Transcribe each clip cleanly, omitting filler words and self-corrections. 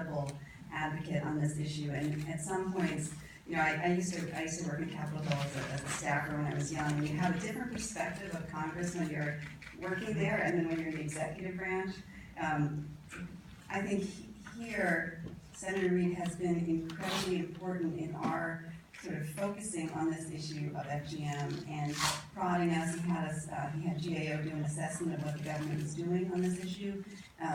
incredible advocate on this issue, and at some points, you know, I used to work in Capitol Hill as a staffer when I was young, and you have a different perspective of Congress when you're working there and then when you're in the executive branch. I think here, Senator Reid has been incredibly important in our sort of focusing on this issue of FGM and prodding us. He had GAO do an assessment of what the government was doing on this issue.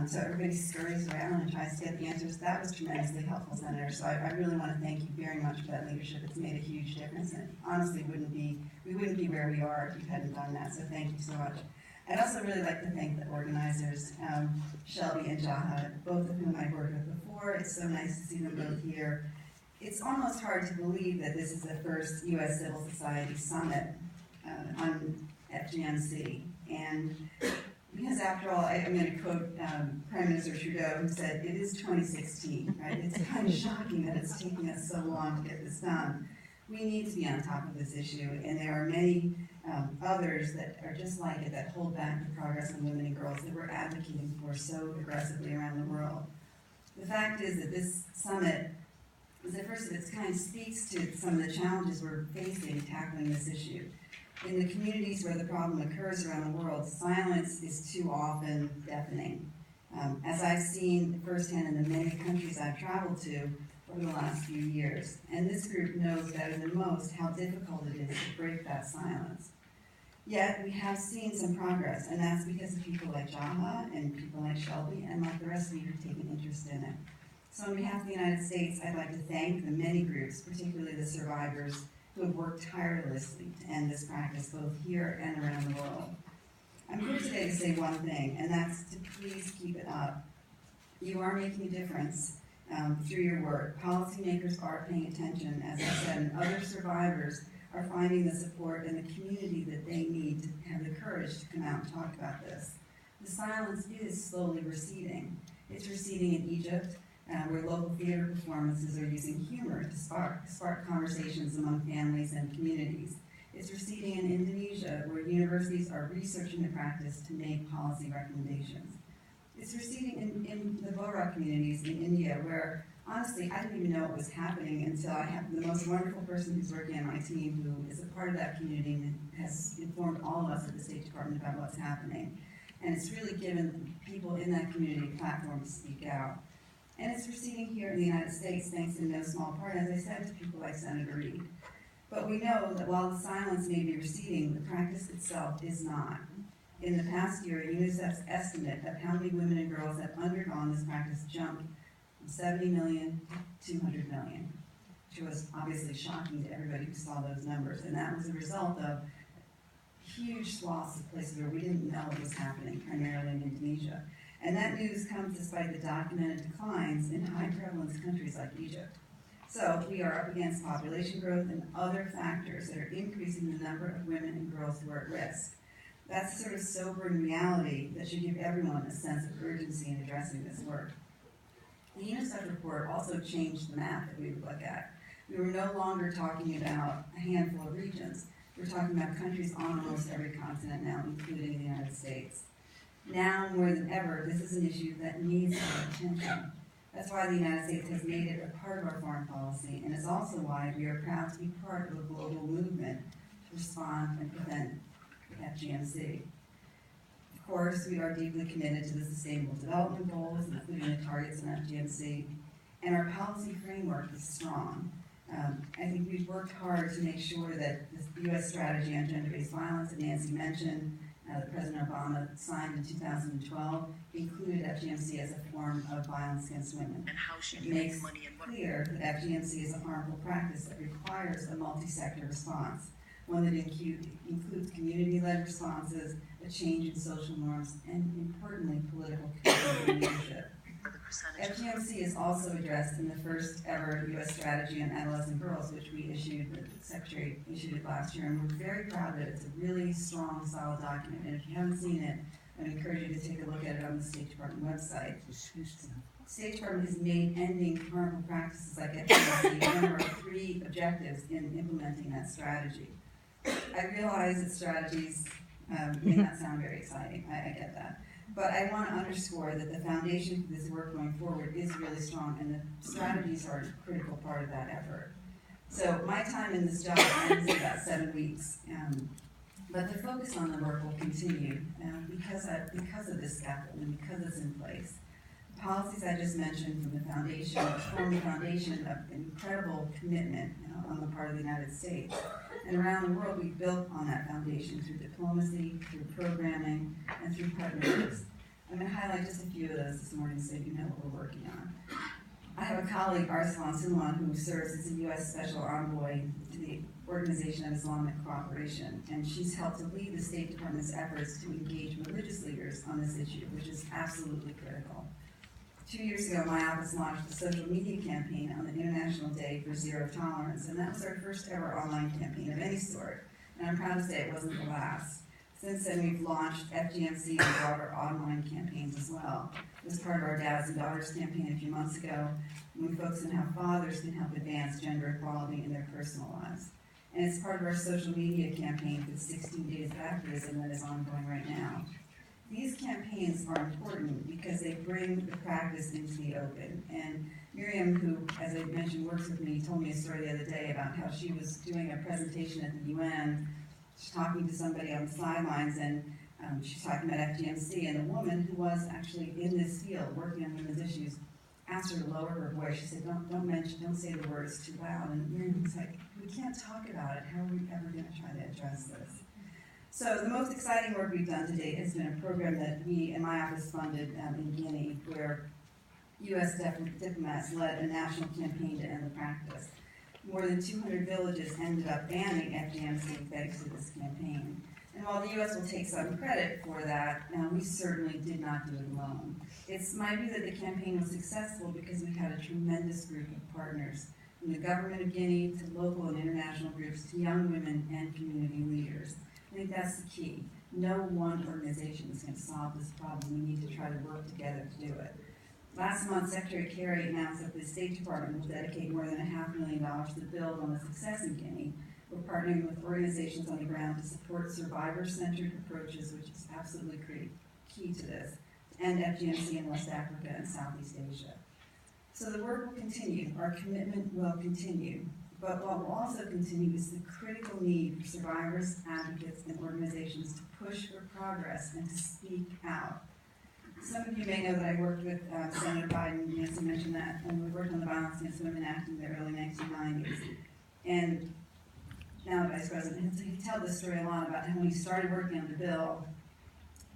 So everybody scurries around and tries to get the answers. That was tremendously helpful, Senator. So I really want to thank you very much for that leadership. It's made a huge difference, and honestly, we wouldn't be where we are if you hadn't done that. So thank you so much. I'd also really like to thank the organizers, Shelby and Jaha, both of whom I've worked with before. It's so nice to see them both here. It's almost hard to believe that this is the first U.S. Civil Society Summit on FGMC. And because after all, I'm going to quote Prime Minister Trudeau, who said, "It is 2016, right? It's kind of shocking that it's taking us so long to get this done." We need to be on top of this issue, and there are many others that are just like it, that hold back the progress on women and girls that we're advocating for so aggressively around the world. The fact is that this summit is the first of its kind, speaks to some of the challenges we're facing tackling this issue. In the communities where the problem occurs around the world, silence is too often deafening. As I've seen firsthand in the many countries I've traveled to over the last few years, and this group knows better than most how difficult it is to break that silence. Yet we have seen some progress, and that's because of people like Jaha and people like Shelby and like the rest of you who've taken interest in it. So on behalf of the United States, I'd like to thank the many groups, particularly the survivors, who have worked tirelessly to end this practice both here and around the world. I'm here today to say one thing, and that's to please keep it up. You are making a difference through your work. Policymakers are paying attention, as I said, and other survivors are finding the support and the community that they need to have the courage to come out and talk about this. The silence is slowly receding. It's receding in Egypt, where local theater performances are using humor to spark conversations among families and communities. It's receding in Indonesia, where universities are researching the practice to make policy recommendations. It's receding in the Bohra communities in India, where honestly, I didn't even know it was happening until I have the most wonderful person who's working on my team who is a part of that community and has informed all of us at the State Department about what's happening. And it's really given people in that community a platform to speak out. And it's receding here in the United States, thanks in no small part, as I said, to people like Senator Reid. But we know that while the silence may be receding, the practice itself is not. In the past year, UNICEF's estimate of how many women and girls have undergone this practice jumped from 70 million to 200 million, which was obviously shocking to everybody who saw those numbers. And that was a result of huge swaths of places where we didn't know it was happening, primarily in Indonesia. And that news comes despite the documented declines in high prevalence countries like Egypt. So we are up against population growth and other factors that are increasing the number of women and girls who are at risk. That's a sort of sobering reality that should give everyone a sense of urgency in addressing this work. The UNICEF report also changed the map that we would look at. We were no longer talking about a handful of regions. We're talking about countries on almost every continent now, including the United States. Now more than ever, this is an issue that needs our attention. That's why the United States has made it a part of our foreign policy, and it's also why we are proud to be part of a global movement to respond and prevent FGMC. Of course, we are deeply committed to the Sustainable Development Goals, including the targets on FGMC, and our policy framework is strong. I think we've worked hard to make sure that the U.S. strategy on gender-based violence that Nancy mentioned, that President Obama signed in 2012, included FGMC as a form of violence against women. And how should It you makes make money and what? clear that FGMC is a harmful practice that requires a multi-sector response, one that includes community-led responses, a change in social norms, and importantly, political community leadership. Or the percentages? FGMC is also addressed in the first ever U.S. strategy on adolescent girls, which we issued, the Secretary issued it last year, and we're very proud of it. It's a really strong, solid document, and if you haven't seen it, I would encourage you to take a look at it on the State Department website. State Department has made ending harmful practices like FGMC one of our 3 objectives in implementing that strategy. I realize that strategies may not sound very exciting, I get that. But I want to underscore that the foundation for this work going forward is really strong, and the strategies are a critical part of that effort. So my time in this job ends in about 7 weeks, but the focus on the work will continue because of this scaffold and because it's in place. The policies I just mentioned from the foundation form the foundation of incredible commitment on the part of the United States. And around the world, we've built on that foundation through diplomacy, through programming, and through partnerships. I'm going to highlight just a few of those this morning so you know what we're working on. I have a colleague, Arsalan Sunwan, who serves as a U.S. Special Envoy to the Organization of Islamic Cooperation, and she's helped to lead the State Department's efforts to engage religious leaders on this issue, which is absolutely critical. 2 years ago, my office launched a social media campaign on the International Day for Zero Tolerance, and that was our first ever online campaign of any sort, and I'm proud to say it wasn't the last. Since then, we've launched FGMC and broader online campaigns as well. It was part of our Dads and Daughters campaign a few months ago, and we focus on how fathers can help advance gender equality in their personal lives. And it's part of our social media campaign for the 16 Days of Activism that is ongoing right now. These campaigns are important because they bring the practice into the open. And Miriam, who, as I mentioned, works with me, told me a story the other day about how she was doing a presentation at the UN. She's talking to somebody on the sidelines, and she's talking about FGMC, and a woman who was actually in this field working on women's issues asked her to lower her voice. She said, don't say the words too loud. And Miriam was like, we can't talk about it. How are we ever going to try to address this? So the most exciting work we've done to date has been a program that we in my office funded in Guinea, where U.S. diplomats led a national campaign to end the practice. More than 200 villages ended up banning FGMC thanks to this campaign. And while the U.S. will take some credit for that, we certainly did not do it alone. It's my view that the campaign was successful because we had a tremendous group of partners, from the government of Guinea to local and international groups to young women and community leaders. I think that's the key. No one organization is going to solve this problem. We need to try to work together to do it. Last month, Secretary Kerry announced that the State Department will dedicate more than $500,000 to build on the success in Guinea. We're partnering with organizations on the ground to support survivor-centered approaches, which is absolutely key to this, and FGMC in West Africa and Southeast Asia. So the work will continue. Our commitment will continue. But what will also continue is the critical need for survivors, advocates, and organizations to push for progress and to speak out. Some of you may know that I worked with Senator Biden, Nancy mentioned that, and we worked on the Violence Against Women Act in the early 1990s. And now Vice President, he tells this story a lot about how when he started working on the bill,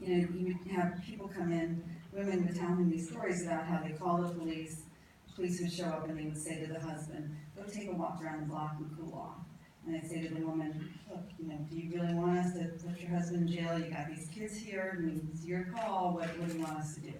you would have people come in, women would tell him these stories about how they called the police would show up and they would say to the husband, go take a walk around the block and cool off. And I'd say to the woman, look, do you really want us to put your husband in jail? You got these kids here, it's your call, what do you want us to do?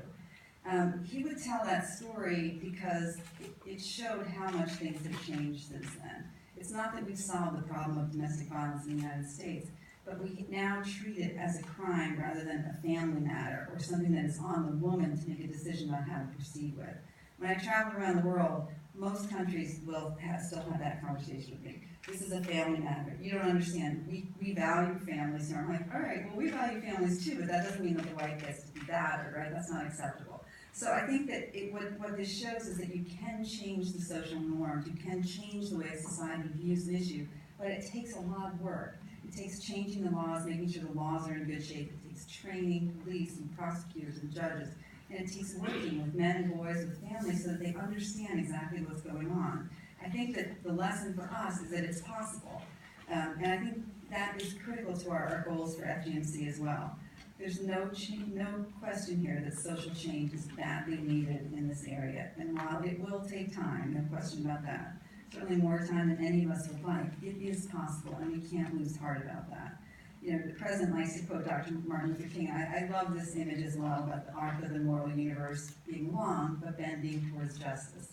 He would tell that story because it showed how much things have changed since then. It's not that we've solved the problem of domestic violence in the United States, but we now treat it as a crime rather than a family matter or something that is on the woman to make a decision about how to proceed with. When I travel around the world, most countries will still have that conversation with me. This is a family matter. You don't understand. We value families. And I'm like, all right, well, we value families too, but that doesn't mean that the wife gets to be battered, right? That's not acceptable. So I think that what this shows is that you can change the social norms. You can change the way society views an issue, but it takes a lot of work. It takes changing the laws, making sure the laws are in good shape. It takes training police and prosecutors and judges. And it takes working with men and boys, with families, so that they understand exactly what's going on. I think that the lesson for us is that it's possible. And I think that is critical to our goals for FGMC as well. There's no question here that social change is badly needed in this area. And while it will take time, no question about that, certainly more time than any of us would like, it is possible, and we can't lose heart about that. The president likes to quote Dr. Martin Luther King. I love this image as well about the arc of the moral universe being long, but bending towards justice.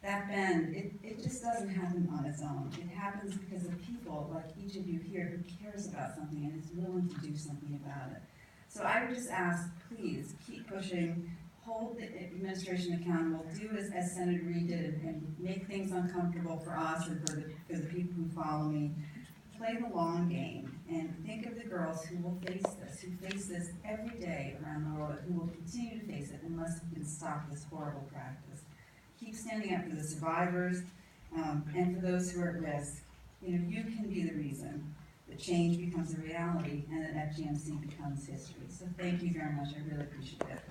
That bend, it just doesn't happen on its own. It happens because of people like each of you here who cares about something and is willing to do something about it. So I would just ask, please, keep pushing, hold the administration accountable, do as Senator Reid did, and make things uncomfortable for us and for the people who follow me. play the long game and think of the girls who will face this every day around the world, who will continue to face it unless we can stop this horrible practice. Keep standing up for the survivors and for those who are at risk. You know, you can be the reason that change becomes a reality and that FGMC becomes history. So thank you very much. I really appreciate it.